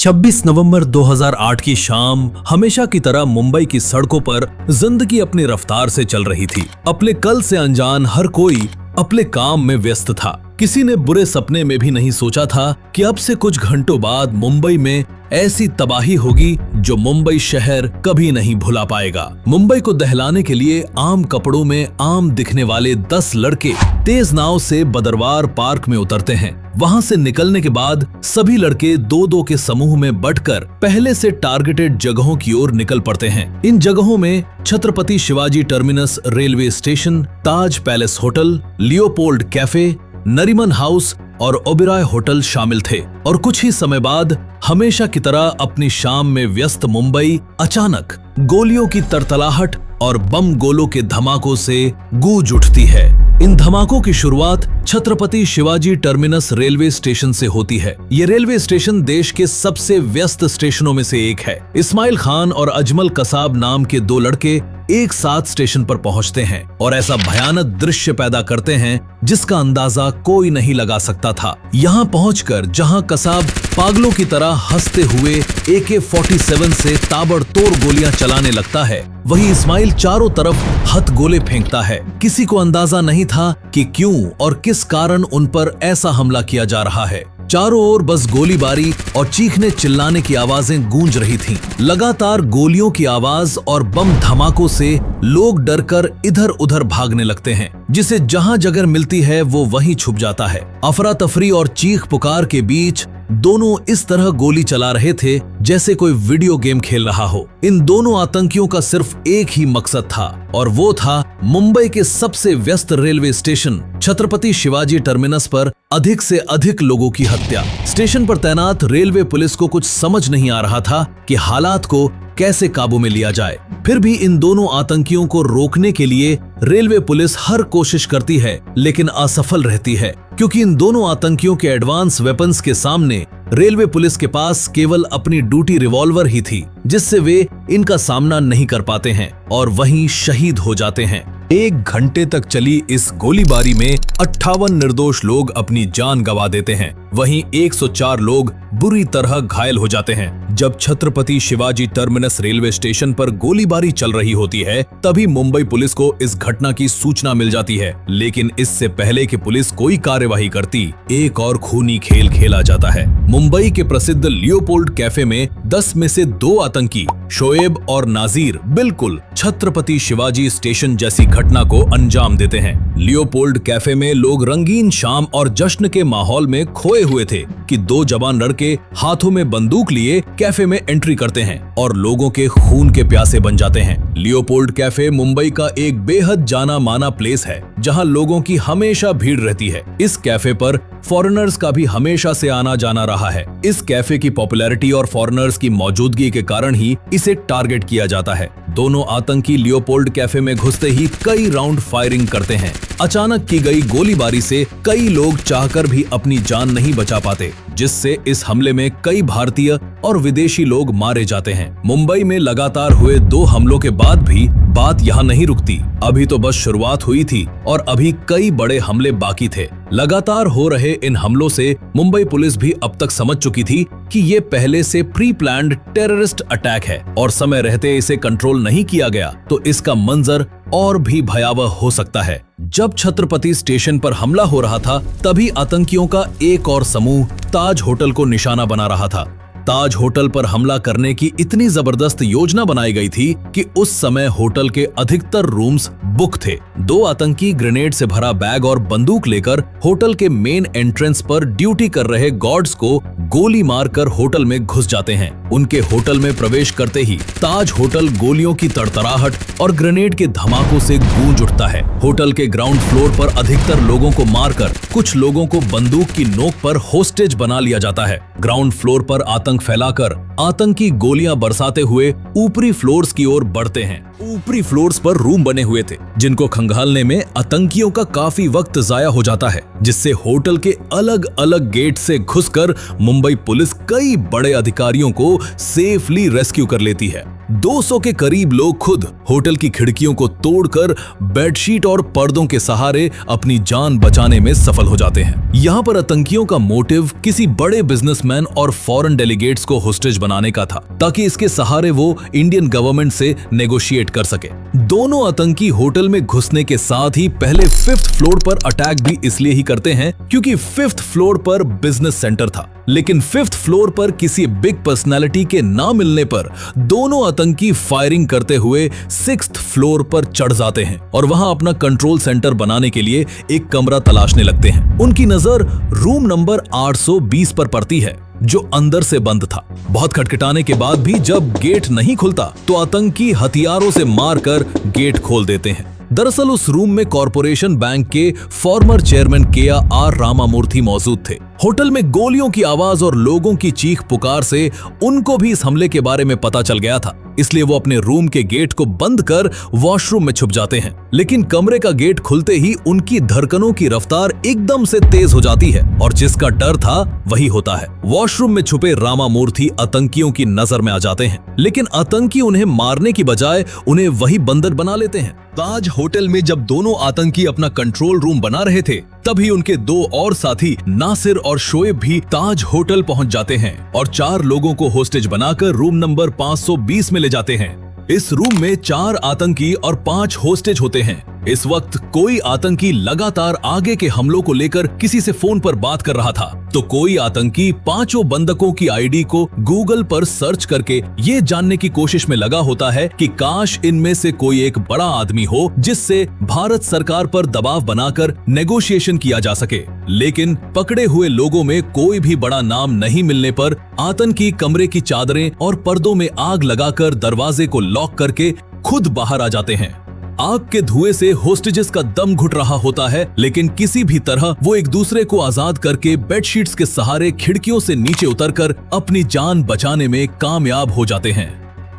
26 नवंबर 2008 की शाम हमेशा की तरह मुंबई की सड़कों पर जिंदगी अपनी रफ्तार से चल रही थी। अपने कल से अनजान हर कोई अपने काम में व्यस्त था। किसी ने बुरे सपने में भी नहीं सोचा था कि अब से कुछ घंटों बाद मुंबई में ऐसी तबाही होगी जो मुंबई शहर कभी नहीं भुला पाएगा। मुंबई को दहलाने के लिए आम कपड़ों में आम दिखने वाले 10 लड़के तेज नाव से बदरवार पार्क में उतरते हैं। वहां से निकलने के बाद सभी लड़के दो दो के समूह में बंटकर पहले से टारगेटेड जगहों की ओर निकल पड़ते हैं। इन जगहों में Chhatrapati Shivaji Terminus railway station, Taj Palace hotel, Leopold cafe, Nariman House और ओबेरॉय होटल शामिल थे। और कुछ ही समय बाद हमेशा की तरह अपनी शाम में व्यस्त मुंबई अचानक गोलियों की तड़तड़ाहट और बम गोलों के धमाकों से गूंज उठती है। इन धमाकों की शुरुआत Chhatrapati Shivaji Terminus railway station से होती है। ये रेलवे स्टेशन देश के सबसे व्यस्त स्टेशनों में से एक है। इस्माइल खान और अजमल कसाब नाम के 2 लड़के एक साथ स्टेशन पर पहुंचते हैं और ऐसा भयानक दृश्य पैदा करते हैं जिसका अंदाजा कोई नहीं लगा सकता था। यहाँ पहुंचकर जहां कसाब पागलों की तरह हंसते हुए AK-47 से ताबड़तोड़ गोलियां चलाने लगता है, वहीं इस्माइल चारों तरफ हथगोले फेंकता है। किसी को अंदाजा नहीं था कि क्यों और किस कारण उन पर ऐसा हमला किया जा रहा है। चारों ओर बस गोलीबारी और चीखने चिल्लाने की आवाजें गूंज रही थीं। लगातार गोलियों की आवाज और बम धमाकों से लोग डरकर इधर उधर भागने लगते हैं। जिसे जहां जगह मिलती है वो वहीं छुप जाता है। अफरा तफरी और चीख पुकार के बीच दोनों इस तरह गोली चला रहे थे जैसे कोई वीडियो गेम खेल रहा हो। इन दोनों आतंकियों का सिर्फ एक ही मकसद था और वो था मुंबई के सबसे व्यस्त railway station Chhatrapati Shivaji terminus पर अधिक से अधिक लोगों की हत्या। स्टेशन पर तैनात रेलवे पुलिस को कुछ समझ नहीं आ रहा था कि हालात को कैसे काबू में लिया जाए। फिर भी इन दोनों आतंकियों को रोकने के लिए रेलवे पुलिस हर कोशिश करती है लेकिन असफल रहती है, क्योंकि इन दोनों आतंकियों के एडवांस वेपन्स के सामने रेलवे पुलिस के पास केवल अपनी ड्यूटी रिवॉल्वर ही थी, जिससे वे इनका सामना नहीं कर पाते हैं और वहीं शहीद हो जाते हैं। 1 घंटे तक चली इस गोलीबारी में 58 निर्दोष लोग अपनी जान गंवा देते हैं, वहीं 104 लोग बुरी तरह घायल हो जाते हैं। जब Chhatrapati Shivaji Terminus railway station पर गोलीबारी चल रही होती है तभी मुंबई पुलिस को इस घटना की सूचना मिल जाती है, लेकिन इससे पहले कि पुलिस कोई कार्यवाही करती, एक और खूनी खेल खेला जाता है। मुंबई के प्रसिद्ध लियोपोल्ड कैफे में 10 में से 2 आतंकी शोएब और नाजीर बिल्कुल छत्रपति शिवाजी स्टेशन जैसी घटना को अंजाम देते हैं। लियोपोल्ड कैफे में लोग रंगीन शाम और जश्न के माहौल में खोए हुए थे कि 2 जवान लड़के हाथों में बंदूक लिए कैफे में एंट्री करते हैं और लोगों के खून के प्यासे बन जाते हैं। लियोपोल्ड कैफे मुंबई का एक बेहद जाना माना प्लेस है जहां लोगों की हमेशा भीड़ रहती है। इस कैफे पर फॉरेनर्स का भी हमेशा से आना जाना रहा है। इस कैफे की पॉपुलैरिटी और फॉरेनर्स की मौजूदगी के कारण ही इसे टारगेट किया जाता है। दोनों आतंकी लियोपोल्ड कैफे में घुसते ही कई राउंड फायरिंग करते हैं। अचानक की गई गोलीबारी से कई लोग चाहकर भी अपनी जान नहीं बचा पाते, जिससे इस हमले में कई भारतीय और विदेशी लोग मारे जाते हैं। मुंबई में लगातार हुए 2 हमलों के बाद भी बात यहाँ नहीं रुकती। अभी तो बस शुरुआत हुई थी और अभी कई बड़े हमले बाकी थे। लगातार हो रहे इन हमलों से मुंबई पुलिस भी अब तक समझ चुकी थी कि ये पहले से प्री प्लान्ड टेररिस्ट अटैक है और समय रहते इसे कंट्रोल नहीं किया गया तो इसका मंजर और भी भयावह हो सकता है। जब छत्रपति स्टेशन पर हमला हो रहा था तभी आतंकियों का एक और समूह ताज होटल को निशाना बना रहा था। ताज होटल पर हमला करने की इतनी जबरदस्त योजना बनाई गई थी कि उस समय होटल के अधिकतर रूम्स बुक थे। 2 आतंकी ग्रेनेड से भरा बैग और बंदूक लेकर होटल के मेन एंट्रेंस पर ड्यूटी कर रहे गार्ड्स को गोली मारकर होटल में घुस जाते हैं। उनके होटल में प्रवेश करते ही ताज होटल गोलियों की तड़तड़ाहट और ग्रेनेड के धमाकों से गूंज उठता है। होटल के ग्राउंड फ्लोर पर अधिकतर लोगों को मारकर कुछ लोगों को बंदूक की नोक पर होस्टेज बना लिया जाता है। ग्राउंड फ्लोर पर आतंक फैलाकर आतंकी गोलियां बरसाते हुए ऊपरी फ्लोर्स की ओर बढ़ते हैं। ऊपरी फ्लोर्स पर रूम बने हुए थे जिनको खंगालने में आतंकियों का काफी वक्त जाया हो जाता है, जिससे होटल के अलग अलग गेट से घुसकर मुंबई पुलिस कई बड़े अधिकारियों को सेफली रेस्क्यू कर लेती है। 200 के करीब लोग खुद होटल की खिड़कियों को तोड़कर बेडशीट और पर्दों के सहारे अपनी जान बचाने में सफल हो जाते हैं। यहाँ पर आतंकियों का मोटिव किसी बड़े बिजनेसमैन और फॉरेन डेलीगेट्स को होस्टेज बनाने का था, ताकि इसके सहारे वो इंडियन गवर्नमेंट से नेगोशिएट कर सके। दोनों आतंकी होटल में घुसने के साथ ही पहले 5th फ्लोर पर अटैक भी इसलिए ही करते हैं क्योंकि 5th फ्लोर पर बिजनेस सेंटर था, लेकिन 5th फ्लोर पर किसी बिग पर्सनालिटी के ना मिलने पर दोनों आतंकी फायरिंग करते हुए 6th फ्लोर पर चढ़ जाते हैं और वहां अपना कंट्रोल सेंटर बनाने के लिए एक कमरा तलाशने लगते हैं। उनकी नजर रूम नंबर 820 पर पड़ती है जो अंदर से बंद था। बहुत खटखटाने के बाद भी जब गेट नहीं खुलता तो आतंकी हथियारों से मारकर गेट खोल देते हैं। दरअसल उस रूम में कॉरपोरेशन बैंक के फॉर्मर चेयरमैन के.आर. रामामूर्ति मौजूद थे। होटल में गोलियों की आवाज और लोगों की चीख पुकार से उनको भी इस हमले के बारे में पता चल गया था, इसलिए वो अपने रूम के गेट को बंद कर वॉशरूम में छुप जाते हैं। लेकिन कमरे का गेट खुलते ही उनकी धड़कनों की रफ्तार एकदम से तेज हो जाती है और जिसका डर था वही होता है। वॉशरूम में छुपे रामामूर्ति आतंकियों की नजर में आ जाते हैं, लेकिन आतंकी उन्हें मारने की बजाय उन्हें वही बंदर बना लेते हैं। ताज होटल में जब दोनों आतंकी अपना कंट्रोल रूम बना रहे थे, तभी उनके 2 और साथी नासिर और शोएब भी ताज होटल पहुंच जाते हैं और 4 लोगों को होस्टेज बनाकर रूम नंबर 520 में ले जाते हैं। इस रूम में 4 आतंकी और 5 होस्टेज होते हैं। इस वक्त कोई आतंकी लगातार आगे के हमलों को लेकर किसी से फोन पर बात कर रहा था, तो कोई आतंकी 5 बंधकों की आईडी को गूगल पर सर्च करके ये जानने की कोशिश में लगा होता है कि काश इनमें से कोई एक बड़ा आदमी हो जिससे भारत सरकार पर दबाव बनाकर नेगोशिएशन किया जा सके। लेकिन पकड़े हुए लोगों में कोई भी बड़ा नाम नहीं मिलने पर आतंकी कमरे की चादरें और पर्दों में आग लगाकर दरवाजे को लॉक करके खुद बाहर आ जाते हैं। आग के धुएं से होस्टेजेस का दम घुट रहा होता है, लेकिन किसी भी तरह वो एक दूसरे को आजाद करके बेडशीट्स के सहारे खिड़कियों से नीचे उतरकर अपनी जान बचाने में कामयाब हो जाते हैं।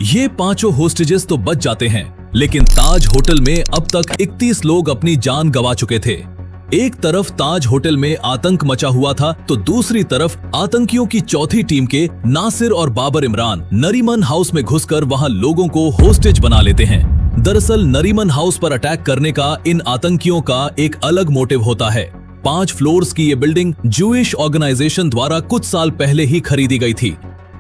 ये 5 होस्टेजेस तो बच जाते हैं, लेकिन ताज होटल में अब तक 31 लोग अपनी जान गंवा चुके थे। एक तरफ ताज होटल में आतंक मचा हुआ था, तो दूसरी तरफ आतंकियों की चौथी टीम के नासिर और बाबर इमरान नरीमन हाउस में घुसकर वहां लोगों को होस्टेज बना लेते हैं। दरअसल नरीमन हाउस पर अटैक करने का इन आतंकियों का एक अलग मोटिव होता है। 5 फ्लोर्स की ये बिल्डिंग जूइश ऑर्गेनाइजेशन द्वारा कुछ साल पहले ही खरीदी गई थी।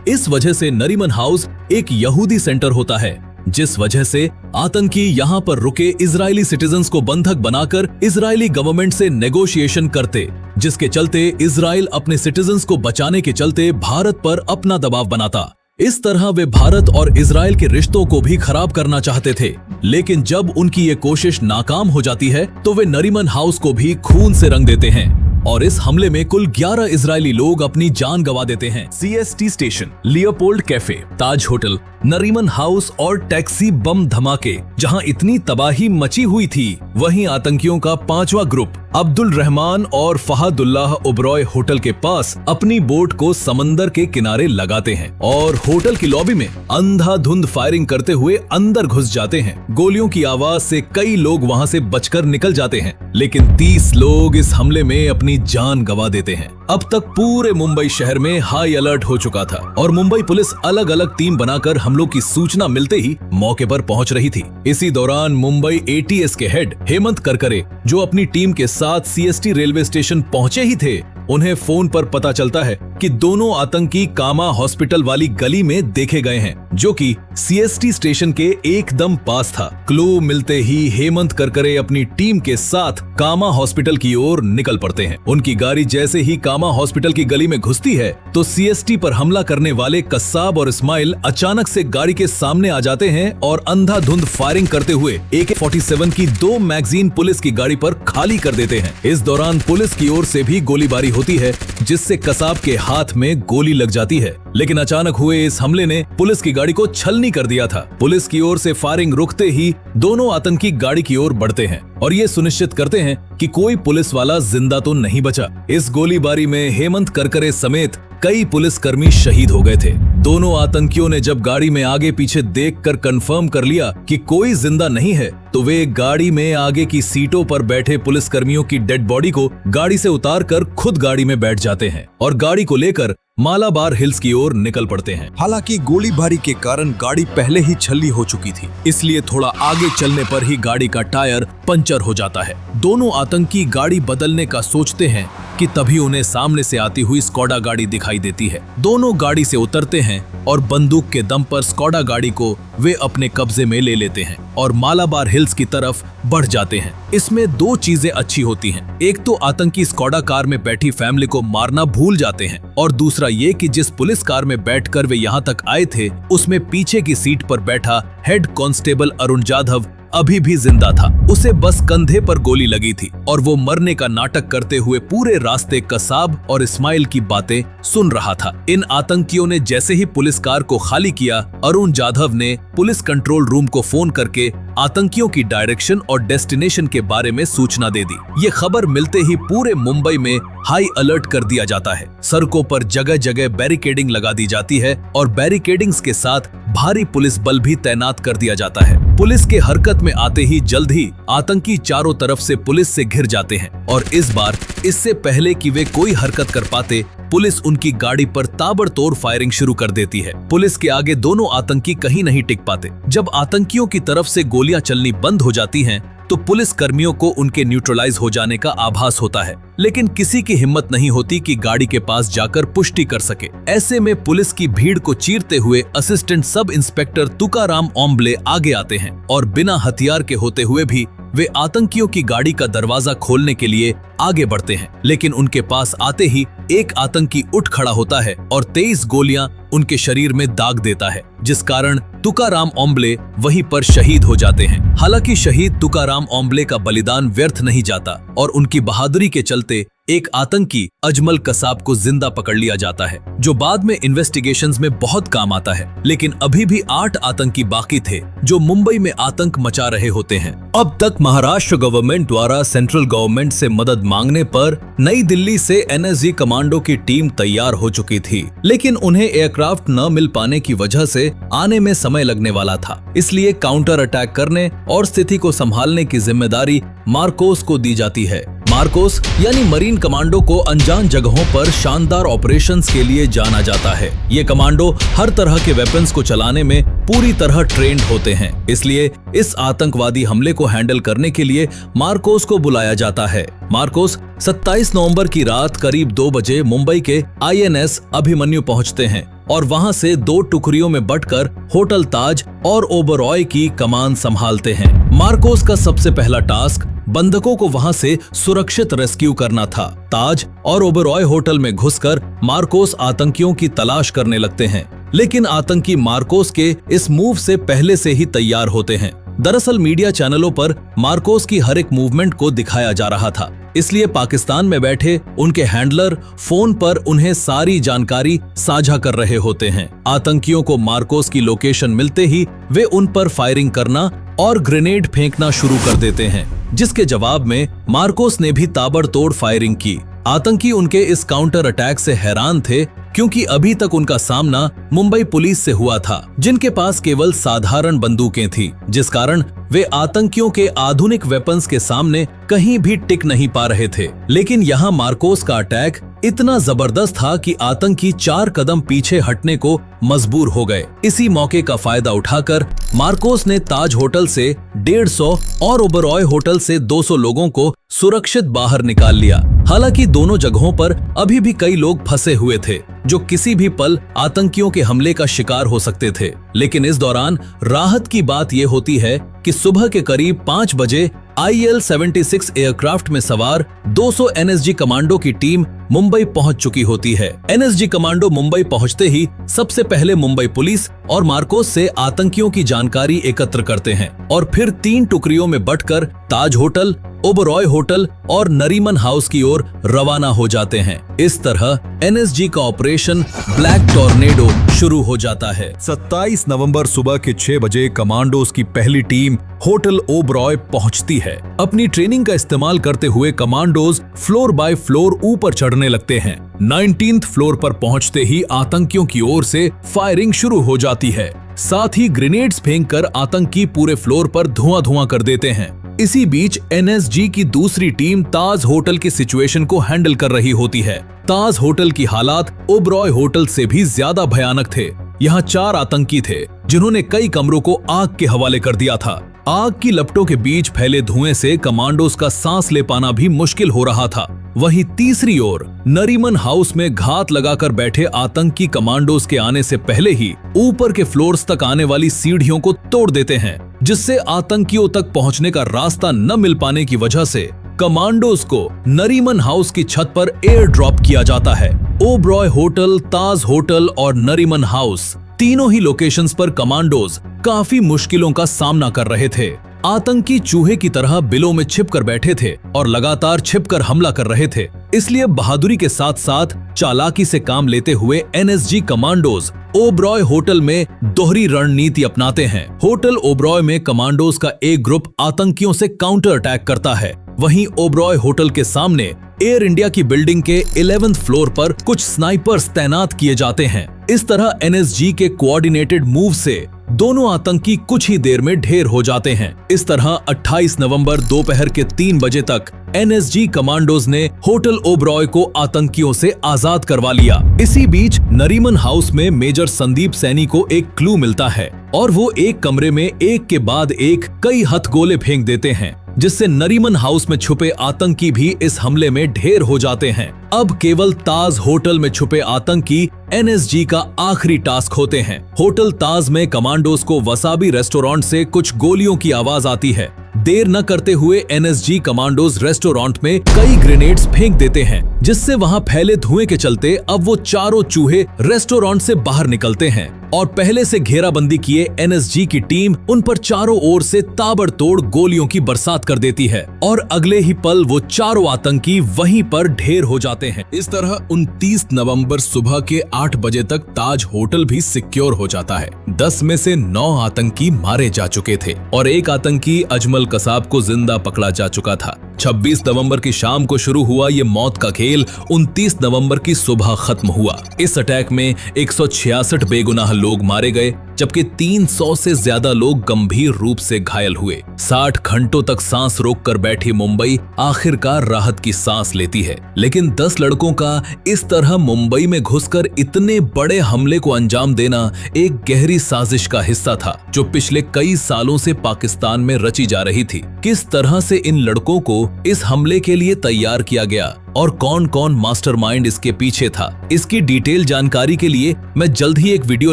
इस वजह से नरीमन हाउस एक यहूदी सेंटर होता है, जिस वजह से आतंकी यहाँ पर रुके इजरायली सिटीजन्स को बंधक बनाकर इजरायली गवर्नमेंट से नेगोशिएशन करते, जिसके चलते इजराइल अपने सिटीजन्स को बचाने के चलते भारत पर अपना दबाव बनाता। इस तरह वे भारत और इजराइल के रिश्तों को भी खराब करना चाहते थे, लेकिन जब उनकी ये कोशिश नाकाम हो जाती है तो वे नरीमन हाउस को भी खून से रंग देते हैं और इस हमले में कुल 11 इजरायली लोग अपनी जान गंवा देते हैं। CST स्टेशन, लियोपोल्ड कैफे, ताज होटल, नरीमन हाउस और टैक्सी बम धमाके जहां इतनी तबाही मची हुई थी, वहीं आतंकियों का 5वां ग्रुप अब्दुल रहमान और फहदुल्लाह ओबरॉय होटल के पास अपनी बोट को समंदर के किनारे लगाते हैं और होटल की लॉबी में अंधाधुंध फायरिंग करते हुए अंदर घुस जाते हैं। गोलियों की आवाज से कई लोग वहां से बचकर निकल जाते हैं, लेकिन 30 लोग इस हमले में अपनी जान गंवा देते हैं। अब तक पूरे मुंबई शहर में हाई अलर्ट हो चुका था और मुंबई पुलिस अलग अलग टीम बनाकर हमलों की सूचना मिलते ही मौके पर पहुंच रही थी। इसी दौरान मुंबई ATS के हेड हेमंत करकरे, जो अपनी टीम के साथ CST रेलवे स्टेशन पहुंचे ही थे, उन्हें फोन पर पता चलता है कि दोनों आतंकी कामा हॉस्पिटल वाली गली में देखे गए हैं, जो कि CST स्टेशन के एकदम पास था। क्लू मिलते ही हेमंत करकरे अपनी टीम के साथ कामा हॉस्पिटल की ओर निकल पड़ते हैं। उनकी गाड़ी जैसे ही कामा हॉस्पिटल की गली में घुसती है तो CST पर हमला करने वाले कस्साब और इस्माइल अचानक से गाड़ी के सामने आ जाते हैं और अंधाधुंध फायरिंग करते हुए AK-47 की 2 मैगजीन पुलिस की गाड़ी पर खाली कर देते हैं। इस दौरान पुलिस की ओर से भी गोलीबारी होती है, जिससे कसाब के हाथ में गोली लग जाती है, लेकिन अचानक हुए इस हमले ने पुलिस की गाड़ी गाड़ी को छलनी कर दिया था। पुलिस की ओर से फायरिंग रुकते ही दोनों आतंकी गाड़ी की ओर बढ़ते हैं और ये सुनिश्चित करते हैं कि कोई पुलिस वाला जिंदा तो नहीं बचा। इस गोलीबारी में हेमंत करकरे समेत कई पुलिसकर्मी शहीद हो गए थे। दोनों आतंकियों ने जब गाड़ी में आगे पीछे देखकर कंफर्म कर लिया कि कोई जिंदा नहीं है, तो वे गाड़ी में आगे की सीटों पर बैठे पुलिसकर्मियों की डेड बॉडी को गाड़ी से उतारकर खुद गाड़ी में बैठ जाते हैं और गाड़ी को लेकर मालाबार हिल्स की ओर निकल पड़ते हैं। हालांकि गोलीबारी के कारण गाड़ी पहले ही छल्ली हो चुकी थी, इसलिए थोड़ा आगे चलने पर ही गाड़ी का टायर पंचर हो जाता है। दोनों आतंकी गाड़ी बदलने का सोचते हैं कि तभी उन्हें सामने से आती हुई स्कॉडा गाड़ी दिखाई देती है। दोनों गाड़ी से उतरते हैं और बंदूक के दम पर स्कॉडा गाड़ी को वे अपने कब्जे में ले लेते हैं और मालाबार हिल्स की तरफ बढ़ जाते हैं। इसमें दो चीजें अच्छी होती हैं। एक तो आतंकी स्कॉडा कार में बैठी फैमिली को मारना भूल जाते हैं और दूसरा ये कि जिस पुलिस कार में बैठकर वे यहाँ तक आए थे, उसमें पीछे की सीट पर बैठा हेड कांस्टेबल अरुण जाधव अभी भी जिंदा था। उसे बस कंधे पर गोली लगी थी और वो मरने का नाटक करते हुए पूरे रास्ते कसाब और इस्माइल की बातें सुन रहा था। इन आतंकियों ने जैसे ही पुलिस कार को खाली किया, अरुण जाधव ने पुलिस कंट्रोल रूम को फोन करके आतंकियों की डायरेक्शन और डेस्टिनेशन के बारे में सूचना दे दी। ये खबर मिलते ही पूरे मुंबई में हाई अलर्ट कर दिया जाता है। सड़कों पर जगह जगह बैरिकेडिंग लगा दी जाती है और बैरिकेडिंग्स के साथ भारी पुलिस बल भी तैनात कर दिया जाता है। पुलिस के हरकत में आते ही जल्द ही आतंकी चारों तरफ से पुलिस से घिर जाते हैं और इस बार इससे पहले कि वे कोई हरकत कर पाते, पुलिस उनकी गाड़ी पर ताबड़तोड़ फायरिंग शुरू कर देती है। पुलिस के आगे दोनों आतंकी कहीं नहीं टिक पाते। जब आतंकियों की तरफ से गोलियां चलनी बंद हो जाती हैं, तो पुलिस कर्मियों को उनके न्यूट्रलाइज हो जाने का आभास होता है, लेकिन किसी की हिम्मत नहीं होती कि गाड़ी के पास जाकर पुष्टि कर सके। ऐसे में पुलिस की भीड़ को चीरते हुए assistant sub inspector Tukaram Omble आगे आते हैं और बिना हथियार के होते हुए भी वे आतंकियों की गाड़ी का दरवाजा खोलने के लिए आगे बढ़ते हैं, लेकिन उनके पास आते ही एक आतंकी उठ खड़ा होता है और 23 गोलियां उनके शरीर में दाग देता है, जिस कारण तुकाराम ओम्बले वहीं पर शहीद हो जाते हैं। हालांकि शहीद तुकाराम ओम्बले का बलिदान व्यर्थ नहीं जाता और उनकी बहादुरी के चलते एक आतंकी अजमल कसाब को जिंदा पकड़ लिया जाता है, जो बाद में इन्वेस्टिगेशंस में बहुत काम आता है। लेकिन अभी भी 8 आतंकी बाकी थे जो मुंबई में आतंक मचा रहे होते हैं। अब तक महाराष्ट्र गवर्नमेंट द्वारा सेंट्रल गवर्नमेंट से मदद मांगने पर नई दिल्ली से एनएसजी कमांडो की टीम तैयार हो चुकी थी, लेकिन उन्हें एयरक्राफ्ट न मिल पाने की वजह से आने में समय लगने वाला था। इसलिए काउंटर अटैक करने और स्थिति को संभालने की जिम्मेदारी मार्कोस को दी जाती है। मार्कोस यानी मरीन कमांडो को अनजान जगहों पर शानदार ऑपरेशंस के लिए जाना जाता है। ये कमांडो हर तरह के वेपन्स को चलाने में पूरी तरह ट्रेंड होते हैं, इसलिए इस आतंकवादी हमले को हैंडल करने के लिए मार्कोस को बुलाया जाता है। मार्कोस 27 नवंबर की रात करीब 2 बजे मुंबई के INS अभिमन्यु पहुंचते हैं और वहां से 2 टुकड़ियों में बंटकर होटल ताज और ओबरॉय की कमान संभालते हैं। मार्कोस का सबसे पहला टास्क बंधकों को वहां से सुरक्षित रेस्क्यू करना था। ताज और ओबरॉय होटल में घुसकर मार्कोस आतंकियों की तलाश करने लगते हैं, लेकिन आतंकी मार्कोस के इस मूव से पहले से ही तैयार होते हैं। दरअसल मीडिया चैनलों पर मार्कोस की हर एक मूवमेंट को दिखाया जा रहा था, इसलिए पाकिस्तान में बैठे उनके हैंडलर फोन पर उन्हें सारी जानकारी साझा कर रहे होते हैं। आतंकियों को मार्कोस की लोकेशन मिलते ही वे उन पर फायरिंग करना और ग्रेनेड फेंकना शुरू कर देते हैं, जिसके जवाब में मार्कोस ने भी ताबड़तोड़ फायरिंग की। आतंकी उनके इस काउंटर अटैक से हैरान थे, क्योंकि अभी तक उनका सामना मुंबई पुलिस से हुआ था, जिनके पास केवल साधारण बंदूकें थी, जिस कारण वे आतंकियों के आधुनिक वेपन्स के सामने कहीं भी टिक नहीं पा रहे थे। लेकिन यहाँ मार्कोस का अटैक इतना जबरदस्त था कि आतंकी 4 कदम पीछे हटने को मजबूर हो गए। इसी मौके का फायदा उठाकर मार्कोस ने ताज होटल से 150 और ओबरॉय होटल से 200 लोगों को सुरक्षित बाहर निकाल लिया। हालांकि दोनों जगहों पर अभी भी कई लोग फंसे हुए थे, जो किसी भी पल आतंकियों के हमले का शिकार हो सकते थे। लेकिन इस दौरान राहत की बात यह होती है कि सुबह के करीब 5 बजे IL-76 एयरक्राफ्ट में सवार 200 NSG कमांडो की टीम मुंबई पहुंच चुकी होती है। NSG कमांडो मुंबई पहुंचते ही सबसे पहले मुंबई पुलिस और मार्कोस से आतंकियों की जानकारी एकत्र करते हैं और फिर 3 टुकड़ियों में बंटकर ताज होटल, ओबरॉय होटल और नरीमन हाउस की ओर रवाना हो जाते हैं। इस तरह NSG का ऑपरेशन ब्लैक टॉर्नेडो शुरू हो जाता है। 27 नवंबर सुबह के 6 बजे कमांडोज की पहली टीम होटल ओबरॉय पहुंचती है। अपनी ट्रेनिंग का इस्तेमाल करते हुए कमांडोज फ्लोर बाय फ्लोर ऊपर चढ़ने लगते हैं। 19th फ्लोर पर पहुंचते ही आतंकियों की ओर से फायरिंग शुरू हो जाती है। साथ ही ग्रेनेड्स फेंककर आतंकी पूरे फ्लोर पर धुआं कर देते हैं। इसी बीच NSG की दूसरी टीम ताज होटल की सिचुएशन को हैंडल कर रही होती है। ताज होटल की हालात ओबरॉय होटल से भी ज्यादा भयानक थे। यहाँ 4 आतंकी थे जिन्होंने कई कमरों को आग के हवाले कर दिया था। आग की लपटों के बीच फैले धुएं से कमांडोज का सांस ले पाना भी मुश्किल हो रहा था। वहीं तीसरी ओर नरीमन हाउस में घात लगाकर बैठे आतंकी कमांडोज के आने से पहले ही ऊपर के फ्लोर्स तक आने वाली सीढ़ियों को तोड़ देते हैं, जिससे आतंकियों तक पहुंचने का रास्ता न मिल पाने की वजह से कमांडोज को नरीमन हाउस की छत पर एयर ड्रॉप किया जाता है। ओबरॉय होटल, ताज होटल और नरीमन हाउस तीनों ही लोकेशंस पर कमांडोज काफी मुश्किलों का सामना कर रहे थे। आतंकी चूहे की तरह बिलों में छिपकर बैठे थे और लगातार छिपकर हमला कर रहे थे। इसलिए बहादुरी के साथ साथ चालाकी से काम लेते हुए NSG कमांडोज ओबरॉय होटल में दोहरी रणनीति अपनाते हैं। होटल ओबरॉय में कमांडोज का एक ग्रुप आतंकियों से काउंटर अटैक करता है। वहीं ओबरॉय होटल के सामने एयर इंडिया की बिल्डिंग के 11th फ्लोर पर कुछ स्नाइपर्स तैनात किए जाते हैं। इस तरह NSG के कोऑर्डिनेटेड मूव से दोनों आतंकी कुछ ही देर में ढेर हो जाते हैं। इस तरह 28 नवंबर दोपहर के 3 बजे तक NSG कमांडोज ने होटल ओबरॉय को आतंकियों से आजाद करवा लिया। इसी बीच नरीमन हाउस में मेजर संदीप सैनी को एक क्लू मिलता है और वो एक कमरे में एक के बाद एक कई हथगोले फेंक देते हैं, जिससे नरीमन हाउस में छुपे आतंकी भी इस हमले में ढेर हो जाते हैं। अब केवल ताज होटल में छुपे आतंकी NSG का आखिरी टास्क होते हैं। होटल ताज में कमांडोज को वसाबी रेस्टोरेंट से कुछ गोलियों की आवाज आती है। देर न करते हुए NSG कमांडोज रेस्टोरेंट में कई ग्रेनेड्स फेंक देते हैं, जिससे वहां फैले धुएं के चलते अब वो चारों चूहे रेस्टोरेंट से बाहर निकलते हैं और पहले से घेराबंदी किए NSG की टीम उन पर चारों ओर से ताबड़तोड़ गोलियों की बरसात कर देती है और अगले ही पल वो चारों आतंकी वहीं पर ढेर हो जाते हैं। इस तरह 29 नवंबर सुबह के 8 बजे तक ताज होटल भी सिक्योर हो जाता है। 10 में से 9 आतंकी मारे जा चुके थे और एक आतंकी अजमल कसाब को जिंदा पकड़ा जा चुका था। 26 नवंबर की शाम को शुरू हुआ ये मौत का खेल 29 नवंबर की सुबह खत्म हुआ। इस अटैक में 166 बेगुनाह लोग मारे गए, जबकि 300 से ज्यादा लोग गंभीर रूप से घायल हुए। 60 घंटों तक सांस रोककर बैठी मुंबई आखिरकार राहत की सांस लेती है। लेकिन 10 लड़कों का इस तरह मुंबई में घुसकर इतने बड़े हमले को अंजाम देना एक गहरी साजिश का हिस्सा था, जो पिछले कई सालों से पाकिस्तान में रची जा रही थी। किस तरह से इन लड़कों को इस हमले के लिए तैयार किया गया और कौन कौन मास्टरमाइंड इसके पीछे था, इसकी डिटेल जानकारी के लिए मैं जल्द ही एक वीडियो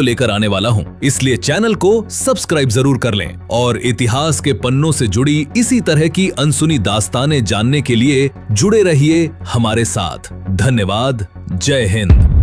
लेकर आने वाला हूं। इसलिए चैनल को सब्सक्राइब जरूर कर लें और इतिहास के पन्नों से जुड़ी इसी तरह की अनसुनी दास्तानें जानने के लिए जुड़े रहिए हमारे साथ। धन्यवाद। जय हिंद।